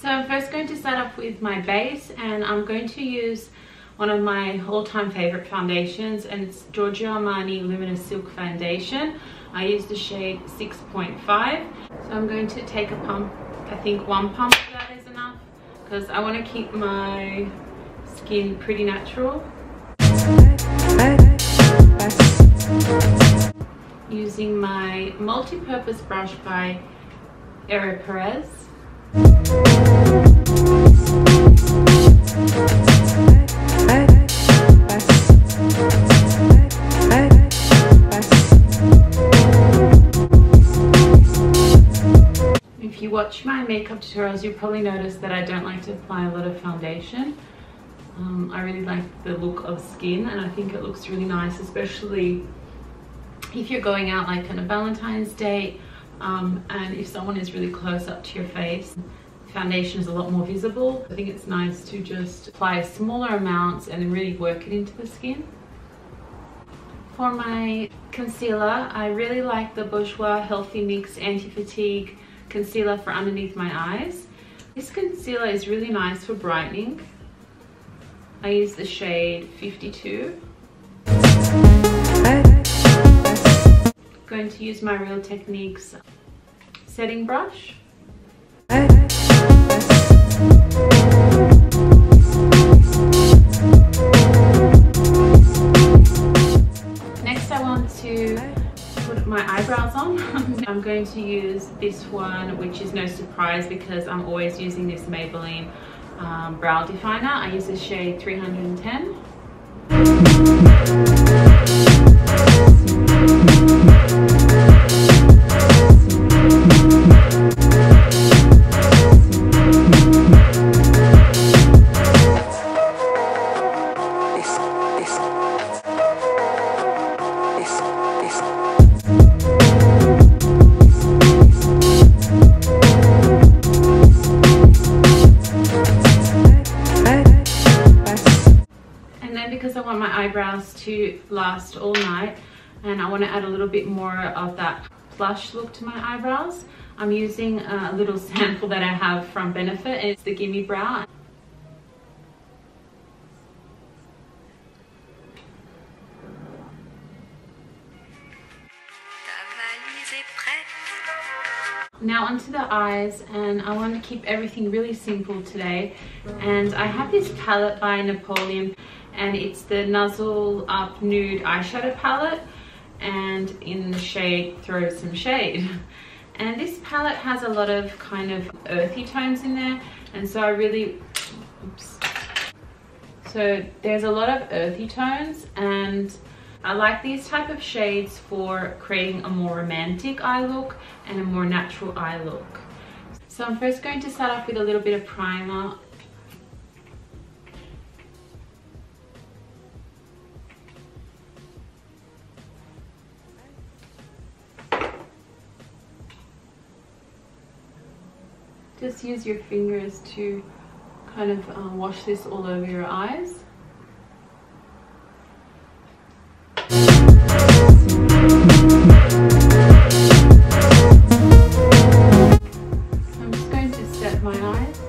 So I'm first going to start off with my base, and I'm going to use one of my all-time favorite foundations, and it's Giorgio Armani Luminous Silk Foundation. I use the shade 6.5. So I'm going to take a pump. I think one pump of that is enough because I want to keep my skin pretty natural. Using my multi-purpose brush by Perez. If you watch my makeup tutorials, you probably notice that I don't like to apply a lot of foundation. I really like the look of skin, and I think it looks really nice, especially if you're going out like on a Valentine's date, and if someone is really close up to your face. Foundation is a lot more visible. I think it's nice to just apply smaller amounts and then really work it into the skin. For my concealer, I really like the Bourjois Healthy Mix Anti-Fatigue Concealer for underneath my eyes. This concealer is really nice for brightening. I use the shade 52. Going to use my Real Techniques setting brush. Next I want to put my eyebrows on. I'm going to use this one, which is no surprise because I'm always using this Maybelline brow definer. I use the shade 310. Because I want my eyebrows to last all night and I want to add a little bit more of that plush look to my eyebrows, I'm using a little sample that I have from Benefit. It's the Gimme Brow. Now onto the eyes, and I want to keep everything really simple today, and I have this palette by Napoleon, and it's the Nuzzle Up Nude Eyeshadow palette, and in the shade Throw Some Shade. And this palette has a lot of kind of earthy tones in there, and so I really, so there's a lot of earthy tones, and I like these type of shades for creating a more romantic eye look and a more natural eye look. So I'm first going to start off with a little bit of primer. Just use your fingers to kind of wash this all over your eyes. I'm just going to set my eyes.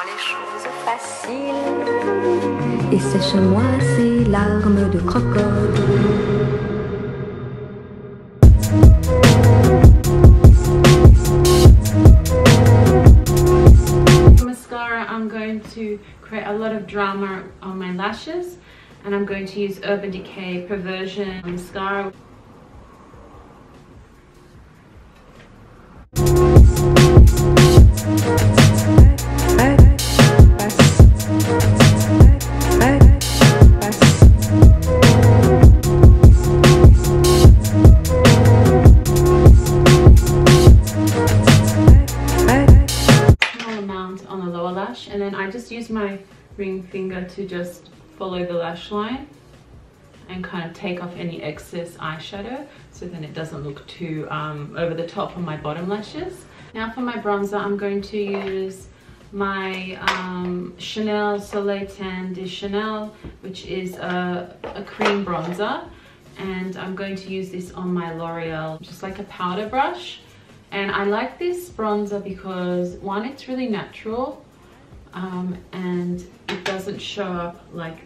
les choses faciles. Et sèche-moi ces larmes de crocodile. I'm going to create a lot of drama on my lashes, and I'm going to use Urban Decay Perversion mascara. And then I just use my ring finger to just follow the lash line and kind of take off any excess eyeshadow, so then it doesn't look too over the top on my bottom lashes. Now for my bronzer, I'm going to use my Chanel Soleil Tan de Chanel, which is a cream bronzer, and I'm going to use this on my L'Oreal, just like a powder brush. And I like this bronzer because, one, it's really natural, and it doesn't show up like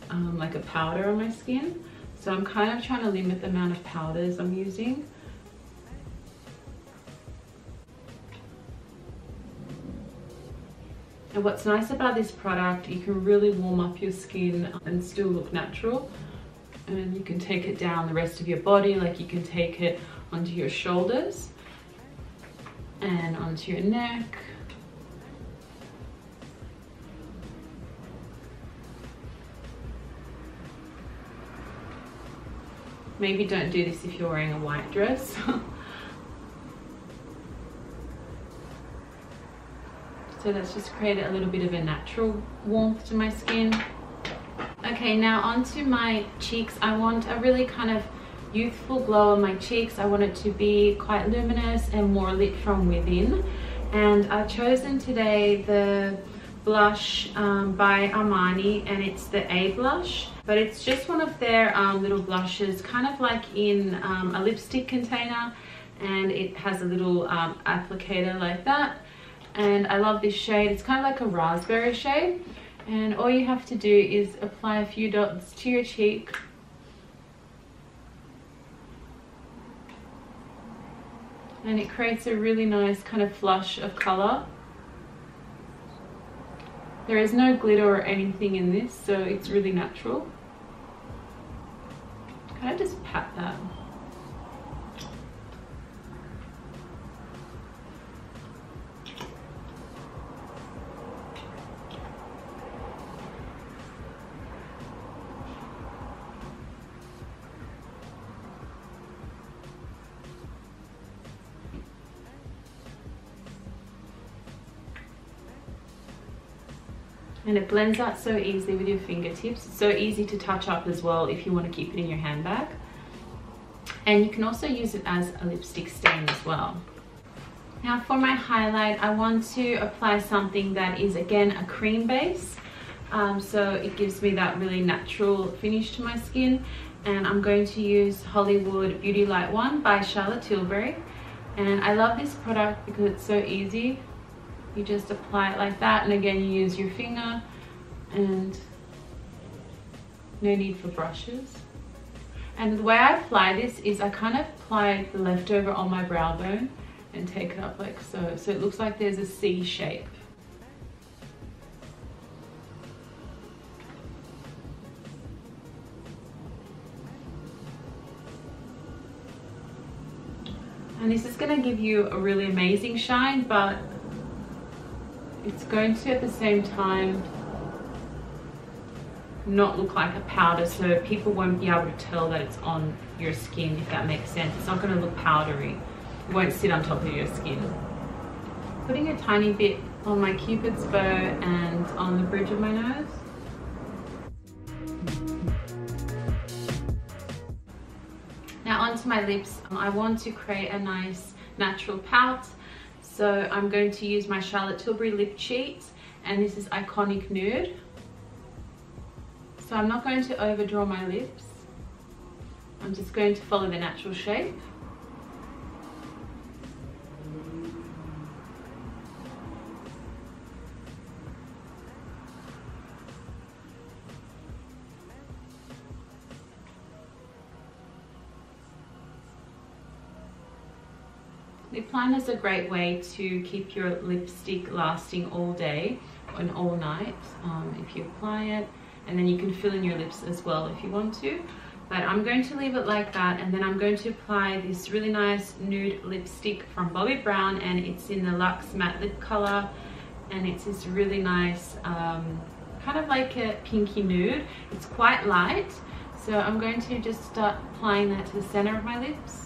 a powder on my skin. So I'm kind of trying to limit the amount of powders I'm using. And what's nice about this product, you can really warm up your skin and still look natural. And you can take it down the rest of your body, like you can take it onto your shoulders and onto your neck. Maybe don't do this if you're wearing a white dress. So let's just create a little bit of a natural warmth to my skin. Okay, now onto my cheeks. I want a really kind of youthful glow on my cheeks. I want it to be quite luminous and more lit from within. And I've chosen today the blush by Armani, and it's the A blush, but it's just one of their little blushes, kind of like in a lipstick container, and it has a little applicator like that. And I love this shade. It's kind of like a raspberry shade, and all you have to do is apply a few dots to your cheek. And it creates a really nice kind of flush of color. There is no glitter or anything in this, so it's really natural. Kind of just pat that. And it blends out so easily with your fingertips. It's so easy to touch up as well if you want to keep it in your handbag. And you can also use it as a lipstick stain as well. Now for my highlight, I want to apply something that is again a cream base. So it gives me that really natural finish to my skin. And I'm going to use Hollywood Beauty Light 1 by Charlotte Tilbury. And I love this product because it's so easy. You just apply it like that, and again you use your finger, and no need for brushes. And the way I apply this is I kind of apply the leftover on my brow bone and take it up like so. So it looks like there's a C shape. And this is going to give you a really amazing shine, but it's going to at the same time not look like a powder, so people won't be able to tell that it's on your skin, if that makes sense. It's not going to look powdery. It won't sit on top of your skin. Putting a tiny bit on my Cupid's bow and on the bridge of my nose. Now onto my lips. I want to create a nice natural pout. So I'm going to use my Charlotte Tilbury lip cheat, and this is Iconic Nude. So I'm not going to overdraw my lips. I'm just going to follow the natural shape. Lip liner is a great way to keep your lipstick lasting all day and all night if you apply it, and then you can fill in your lips as well if you want to. But I'm going to leave it like that, and then I'm going to apply this really nice nude lipstick from Bobbi Brown, and it's in the Luxe Matte Lip color, and it's this really nice kind of like a pinky nude. It's quite light, so I'm going to just start applying that to the center of my lips.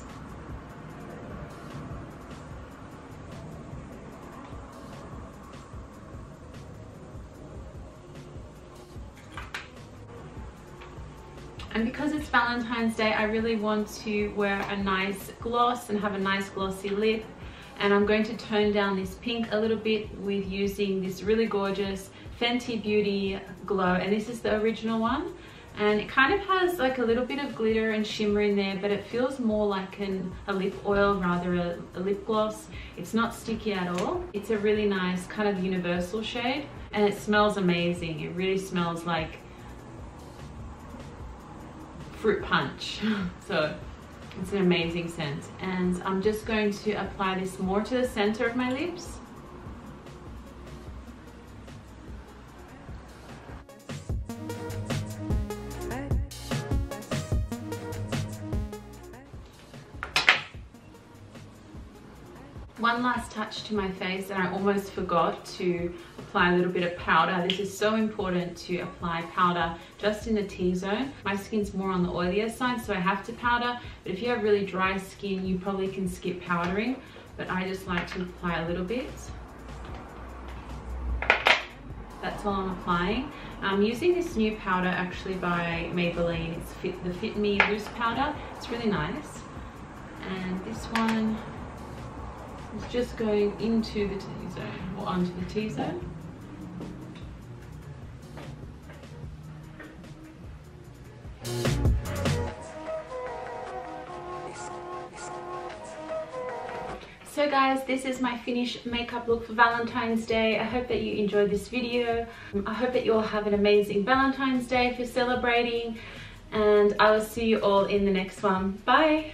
And because it's Valentine's Day, I really want to wear a nice gloss and have a nice glossy lip. And I'm going to tone down this pink a little bit with using this really gorgeous Fenty Beauty Glow. And this is the original one. And it kind of has like a little bit of glitter and shimmer in there, but it feels more like a lip oil rather a lip gloss. It's not sticky at all. It's a really nice kind of universal shade. And it smells amazing. It really smells like fruit punch. So it's an amazing scent, and I'm just going to apply this more to the center of my lips. One last touch to my face, and I almost forgot to apply a little bit of powder. This is so important to apply powder just in the T-zone. My skin's more on the oilier side, so I have to powder, but if you have really dry skin, you probably can skip powdering, but I just like to apply a little bit. That's all I'm applying. I'm using this new powder actually by Maybelline. It's the Fit Me Loose Powder. It's really nice. And this one is just going into the T-zone, or onto the T-zone. So guys, this is my finished makeup look for Valentine's Day. I hope that you enjoyed this video. I hope that you all have an amazing Valentine's Day if you're celebrating, and I will see you all in the next one. Bye!